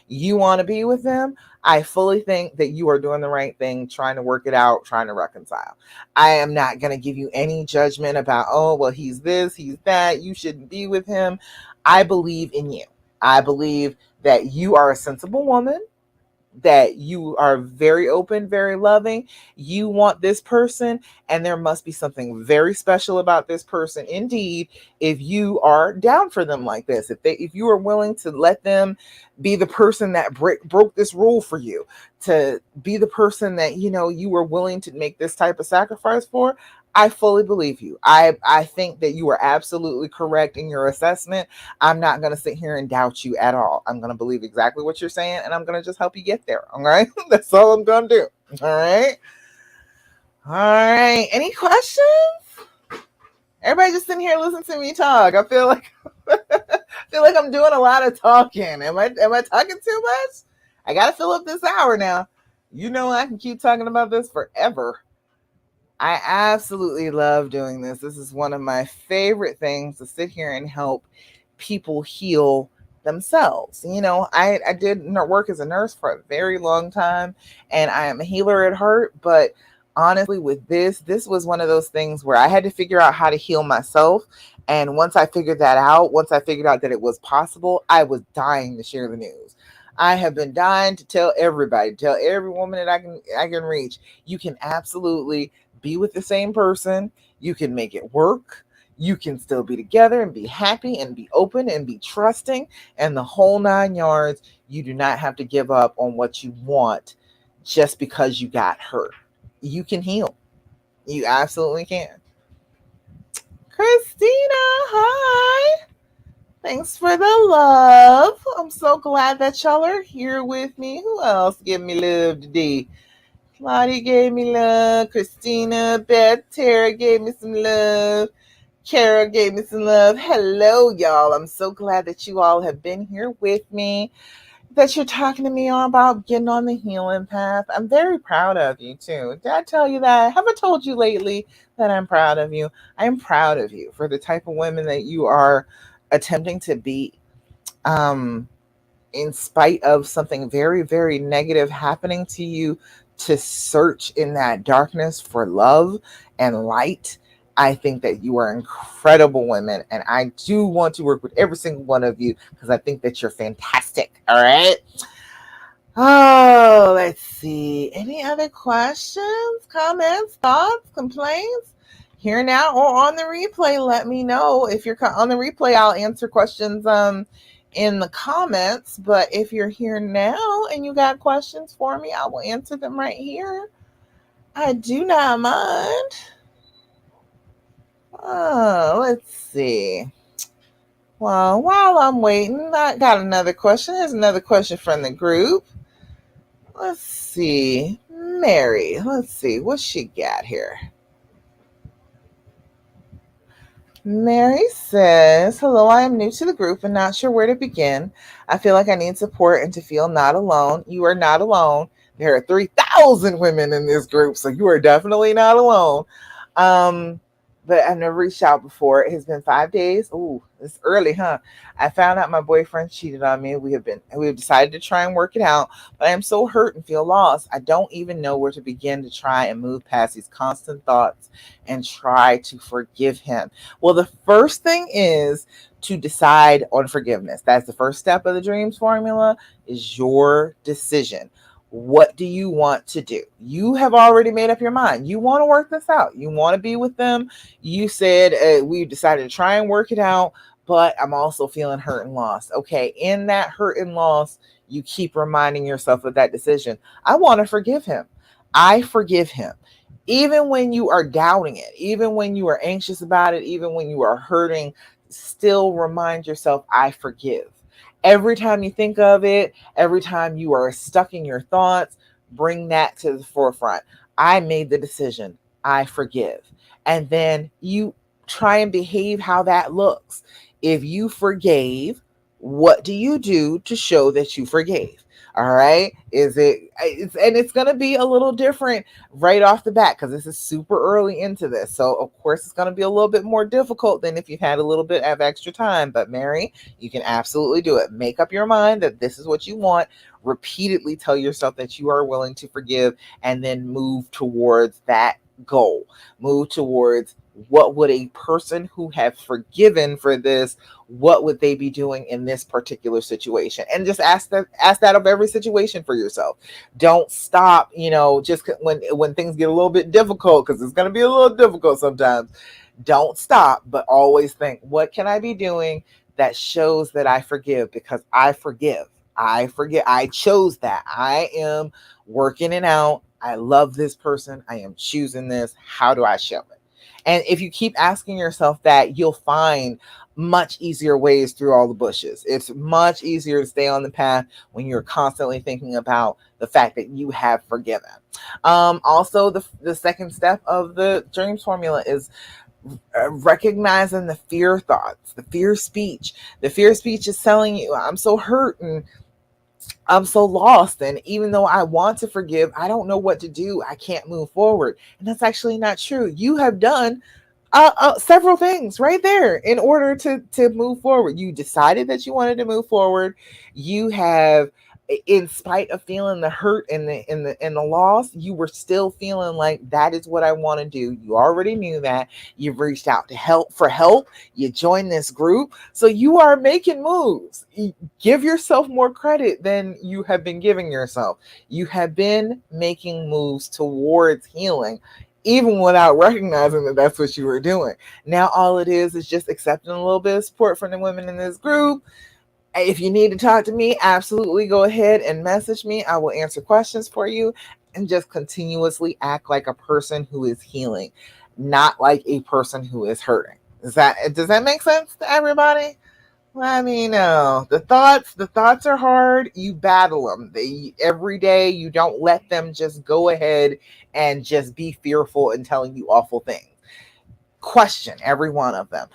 you want to be with them. I fully think that you are doing the right thing, trying to work it out, trying to reconcile. I am not going to give you any judgment about, oh, well, he's this, he's that, you shouldn't be with him. I believe in you. I believe that you are a sensible woman, that you are very open, very loving. You want this person, and there must be something very special about this person. Indeed, if you are down for them like this, if you are willing to let them be the person that broke this rule for you, to be the person that you were willing to make this type of sacrifice for, I fully believe you. I think that you are absolutely correct in your assessment. I'm not going to sit here and doubt you at all. I'm going to believe exactly what you're saying, and I'm going to just help you get there. All right. That's all I'm going to do. All right. All right. Any questions? Everybody just sitting here listening to me talk. I feel like I'm doing a lot of talking. Am I talking too much? I got to fill up this hour now. I can keep talking about this forever. I absolutely love doing this. This is one of my favorite things, to sit here and help people heal themselves. I did work as a nurse for a very long time, and I am a healer at heart. But honestly, with this was one of those things where I had to figure out how to heal myself. And once I figured that out, once I figured out that it was possible, I was dying to share the news. I have been dying to tell everybody, tell every woman that I can reach, you can absolutely be with the same person. You can make it work. You can still be together and be happy and be open and be trusting and the whole 9 yards. You do not have to give up on what you want just because you got hurt. You can heal. You absolutely can. Christina, hi. Thanks for the love. I'm so glad that y'all are here with me. Who else gave me love today? Claudia gave me love. Christina, Beth, Tara gave me some love. Kara gave me some love. Hello, y'all. I'm so glad that you all have been here with me, that you're talking to me about getting on the healing path. I'm very proud of you, too. Did I tell you that? Have I told you lately that I'm proud of you? I am proud of you for the type of women that you are attempting to be. Um, in spite of something very, very negative happening to you, to search in that darkness for love and light. I think that you are incredible women, and I do want to work with every single one of you because I think that you're fantastic. All right. Oh, let's see. Any other questions, comments, thoughts, complaints? Here now or on the replay, let me know. If you're on the replay, I'll answer questions in the comments. But if you're here now and you got questions for me, I will answer them right here. I do not mind. Oh, let's see. Well, while I'm waiting, I got another question. Here's another question from the group. Let's see. Mary, let's see. What she got here? Mary says, hello, I am new to the group and not sure where to begin. I feel like I need support and to feel not alone. You are not alone. There are 3,000 women in this group, so you are definitely not alone. But I've never reached out before. It has been 5 days. Ooh, it's early, huh? I found out my boyfriend cheated on me. We have decided to try and work it out, but I am so hurt and feel lost. I don't even know where to begin to try and move past these constant thoughts and try to forgive him. Well, the first thing is to decide on forgiveness. That's the first step of the dreams formula, is your decision. What do you want to do? You have already made up your mind. You want to work this out. You want to be with them. You said, we decided to try and work it out, but I'm also feeling hurt and lost. Okay, in that hurt and loss, you keep reminding yourself of that decision. I want to forgive him. I forgive him. Even when you are doubting it, even when you are anxious about it, even when you are hurting, still remind yourself, I forgive. Every time you think of it, every time you are stuck in your thoughts, bring that to the forefront. I made the decision. I forgive. And then you try and behave how that looks. If you forgave, what do you do to show that you forgave? All right. And it's going to be a little different right off the bat because this is super early into this. So, of course, it's going to be a little bit more difficult than if you had a little bit of extra time. But, Mary, you can absolutely do it. Make up your mind that this is what you want. Repeatedly tell yourself that you are willing to forgive and then move towards that goal. Move towards what would a person who have forgiven for this, what would they be doing in this particular situation? And just ask that of every situation for yourself. Don't stop, just when things get a little bit difficult, because it's going to be a little difficult sometimes. Don't stop, but always think, what can I be doing that shows that I forgive? Because I forgive. I forget. I chose that. I am working it out. I love this person. I am choosing this. How do I show it? And if you keep asking yourself that, you'll find much easier ways through all the bushes. It's much easier to stay on the path when you're constantly thinking about the fact that you have forgiven. Also, the second step of the dreams formula is recognizing the fear thoughts, the fear speech. The fear speech is telling you, I'm so hurt and I'm so lost. And even though I want to forgive, I don't know what to do. I can't move forward. And that's actually not true. You have done several things right there in order to move forward. You decided that you wanted to move forward. You have, in spite of feeling the hurt and the loss, you were still feeling like that is what I want to do. You already knew that. You've reached out to help. You joined this group, so you are making moves. Give yourself more credit than you have been giving yourself. You have been making moves towards healing, even without recognizing that that's what you were doing. Now, all it is just accepting a little bit of support from the women in this group. If you need to talk to me, absolutely go ahead and message me. I will answer questions for you and just continuously act like a person who is healing, not like a person who is hurting. Does that make sense to everybody? Let me know. The thoughts are hard. You battle them. Every day. You don't let them just go ahead and just be fearful and telling you awful things. Question every one of them.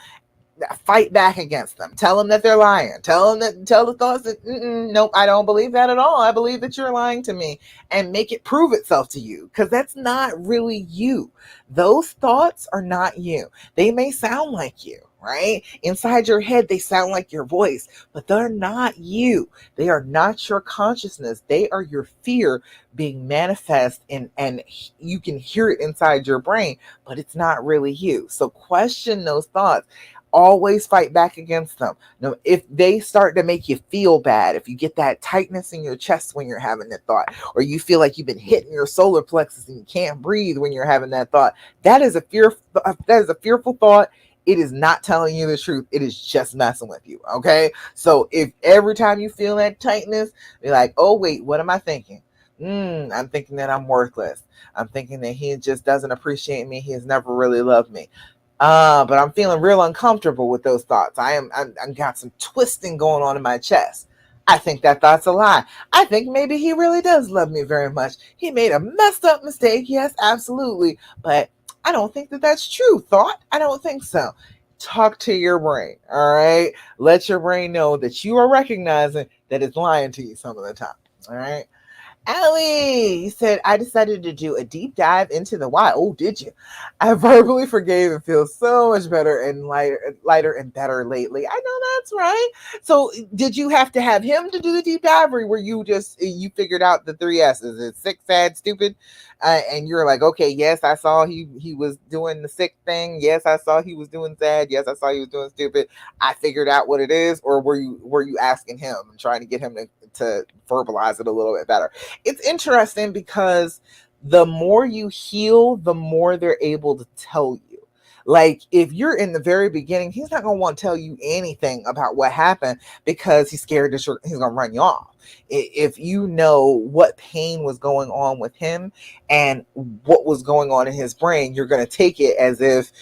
Fight back against them. Tell them that they're lying. Tell the thoughts that, nope, I don't believe that at all. I believe that you're lying to me, and make it prove itself to you, because that's not really you. Those thoughts are not you. They may sound like you, right? Inside your head, they sound like your voice, but they're not you. They are not your consciousness. They are your fear being manifest, and you can hear it inside your brain, but it's not really you. So question those thoughts. Always fight back against them. Now, if they start to make you feel bad, if you get that tightness in your chest when you're having that thought, or you feel like you've been hitting your solar plexus and you can't breathe when you're having that thought, that is a fearful thought. It is not telling you the truth. It is just messing with you. Okay. So if every time you feel that tightness, you're like, oh wait, what am I thinking? I'm thinking that I'm worthless. I'm thinking that he just doesn't appreciate me. He has never really loved me. But I'm feeling real uncomfortable with those thoughts. I'm got some twisting going on in my chest. I think that thought's a lie. I think maybe he really does love me very much. He made a messed up mistake. Yes, absolutely. But I don't think that that's true. Thought? I don't think so. Talk to your brain. All right. Let your brain know that you are recognizing that it's lying to you some of the time. All right. Allie said, I decided to do a deep dive into the why. Oh, did you? I verbally forgave and feel so much better and lighter and better lately. I know that's right. So, did you have to have him to do the deep dive, or were you figured out the three S's? It's sick, sad, stupid, and you're like, okay, yes, I saw he was doing the sick thing. Yes, I saw he was doing sad. Yes, I saw he was doing stupid. I figured out what it is, or were you asking him and trying to get him to verbalize it a little bit better? It's interesting because the more you heal, the more they're able to tell you. Like, if you're in the very beginning, he's not going to want to tell you anything about what happened because he's scared that he's going to run you off. If you know what pain was going on with him and what was going on in his brain, you're going to take it as if,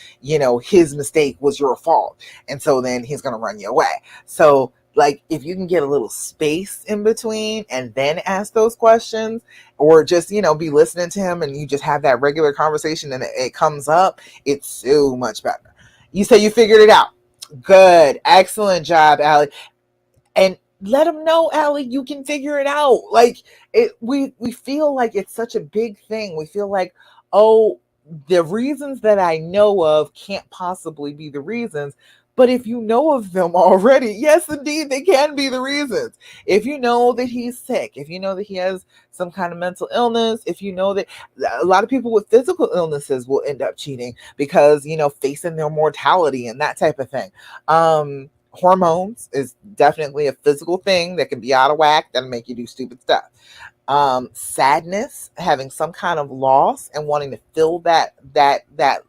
his mistake was your fault. And so then he's going to run you away. So Like if you can get a little space in between and then ask those questions, or just, be listening to him and you just have that regular conversation and it comes up, it's so much better. You say you figured it out. Good. Excellent job, Allie. And let them know, Allie, you can figure it out. Like we feel like it's such a big thing. We feel like, oh, the reasons that I know of can't possibly be the reasons. But if you know of them already, yes, indeed, they can be the reasons. If you know that he's sick, if you know that he has some kind of mental illness, if you know that a lot of people with physical illnesses will end up cheating because, facing their mortality and that type of thing. Hormones is definitely a physical thing that can be out of whack, that'll make you do stupid stuff. Sadness, having some kind of loss and wanting to fill that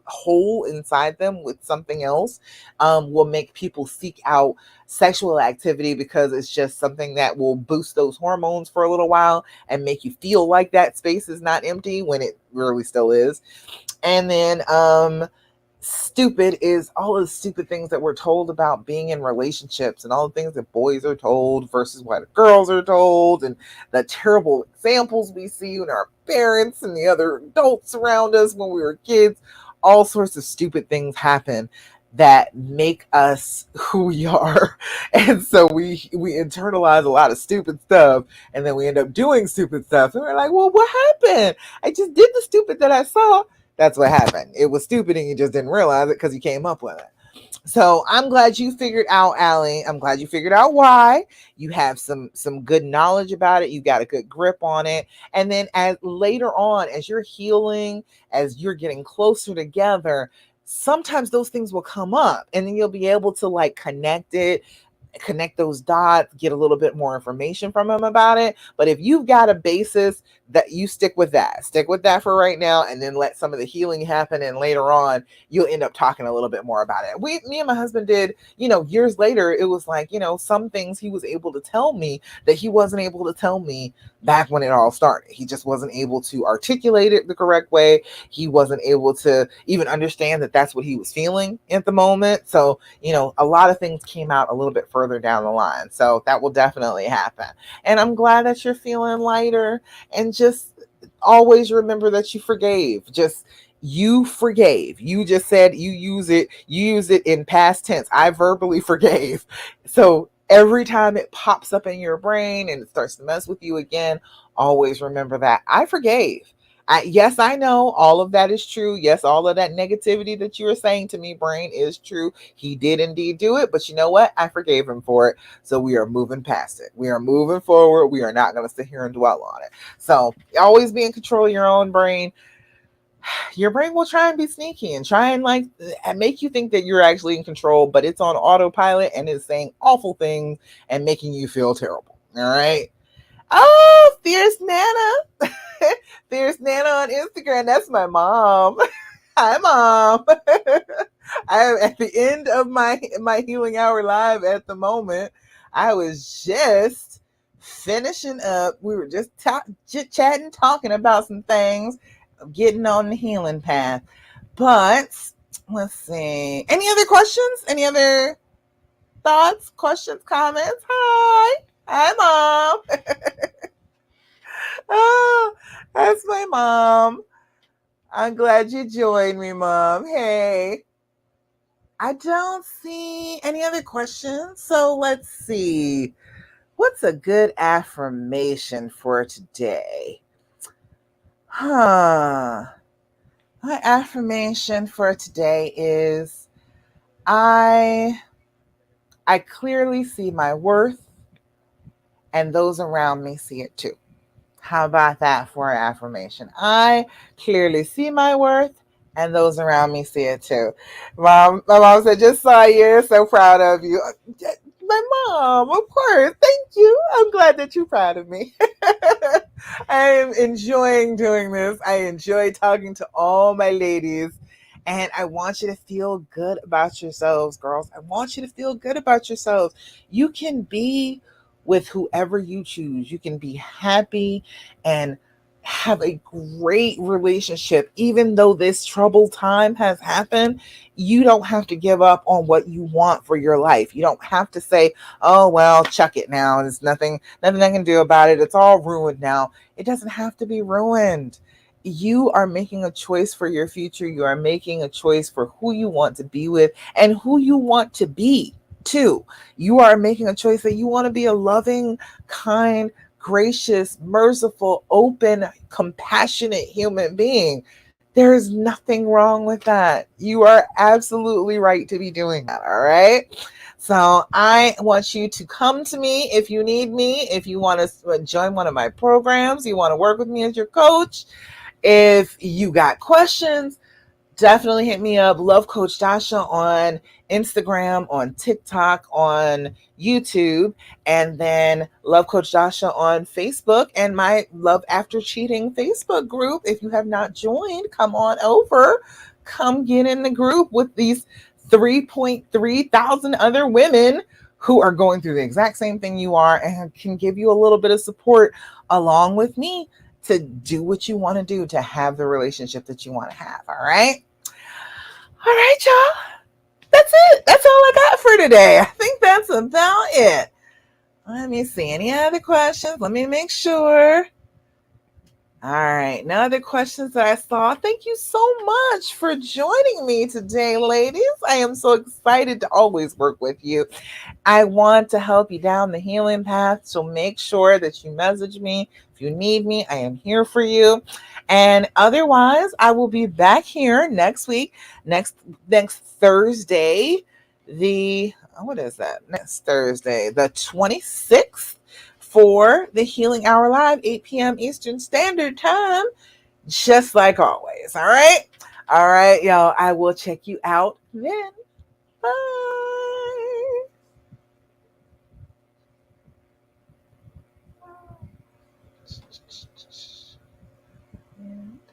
hole inside them with something else, will make people seek out sexual activity, because it's just something that will boost those hormones for a little while and make you feel like that space is not empty when it really still is. And then stupid is all of the stupid things that we're told about being in relationships, and all the things that boys are told versus what girls are told, and the terrible examples we see in our parents and the other adults around us when we were kids. All sorts of stupid things happen that make us who we are. And so we internalize a lot of stupid stuff, and then we end up doing stupid stuff, and we're like, well, what happened? I just did the stupid that I saw. That's what happened. It was stupid and you just didn't realize it because you came up with it. So I'm glad you figured out, Allie. I'm glad you figured out why. You have some good knowledge about it. You got a good grip on it. And then as later on, as you're healing, as you're getting closer together, sometimes those things will come up, and then you'll be able to like connect those dots, get a little bit more information from him about it. But if you've got a basis, that you stick with that for right now, and then let some of the healing happen. And later on, you'll end up talking a little bit more about it. Me and my husband did, years later, it was like, some things he was able to tell me that he wasn't able to tell me back when it all started. He just wasn't able to articulate it the correct way. He wasn't able to even understand that that's what he was feeling at the moment. So, a lot of things came out a little bit further down the line. So that will definitely happen. And I'm glad that you're feeling lighter, and just always remember that you forgave. Just you forgave. You just said you use it in past tense. I verbally forgave. So every time it pops up in your brain and it starts to mess with you again, always remember that I forgave. Yes, I know all of that is true. Yes, all of that negativity that you were saying to me, brain, is true. He did indeed do it, but you know what? I forgave him for it. So we are moving past it. We are moving forward. We are not going to sit here and dwell on it. So always be in control of your own brain. Your brain will try and be sneaky and try and like make you think that you're actually in control, but it's on autopilot and is saying awful things and making you feel terrible. All right. Oh, Fierce Nana. Fierce Nana on Instagram. That's my mom. Hi, Mom. I'm at the end of my healing hour live at the moment. I was just finishing up. We were just chit-chatting, talking about some things, getting on the healing path. But let's see. Any other questions? Any other thoughts, questions, comments? Hi. Hi, Mom. Oh, that's my mom. I'm glad you joined me, Mom. Hey. I don't see any other questions. So let's see. What's a good affirmation for today? My affirmation for today is I I clearly see my worth, and those around me see it too. How about that for an affirmation? I clearly see my worth, and those around me see it too. My mom said, just saw you, so proud of you. My mom, of course. Thank you. I'm glad that you're proud of me. I am enjoying doing this. I enjoy talking to all my ladies. And I want you to feel good about yourselves, girls. I want you to feel good about yourselves. You can be with whoever you choose. You can be happy and have a great relationship. Even though this troubled time has happened, you don't have to give up on what you want for your life. You don't have to say, oh well, chuck it now, there's nothing I can do about it, it's all ruined now. It doesn't have to be ruined. You are making a choice for your future. You are making a choice for who you want to be with and who you want to be too. You are making a choice that you want to be a loving, kind, gracious, merciful, open, compassionate human being. There is nothing wrong with that. You are absolutely right to be doing that. All right. So I want you to come to me if you need me, if you want to join one of my programs, you want to work with me as your coach. If you got questions, definitely hit me up. Love Coach Dasha on Instagram, on TikTok, on YouTube, and then Love Coach Dasha on Facebook and my Love After Cheating Facebook group. If you have not joined, come on over. Come get in the group with these 3.3 thousand other women who are going through the exact same thing you are and can give you a little bit of support along with me to do what you want to do to have the relationship that you want to have. All right. All right, y'all. That's it. That's all I got for today. I think that's about it. Let me see. Any other questions? Let me make sure. All right. No other questions that I saw. Thank you so much for joining me today, ladies. I am so excited to always work with you. I want to help you down the healing path. So make sure that you message me. If you need me, I am here for you. And otherwise, I will be back here next week, next Thursday, the what is that? Next Thursday, the 26th for the Healing Hour Live, 8 p.m. Eastern Standard Time, just like always. All right. All right, y'all. I will check you out then. Bye.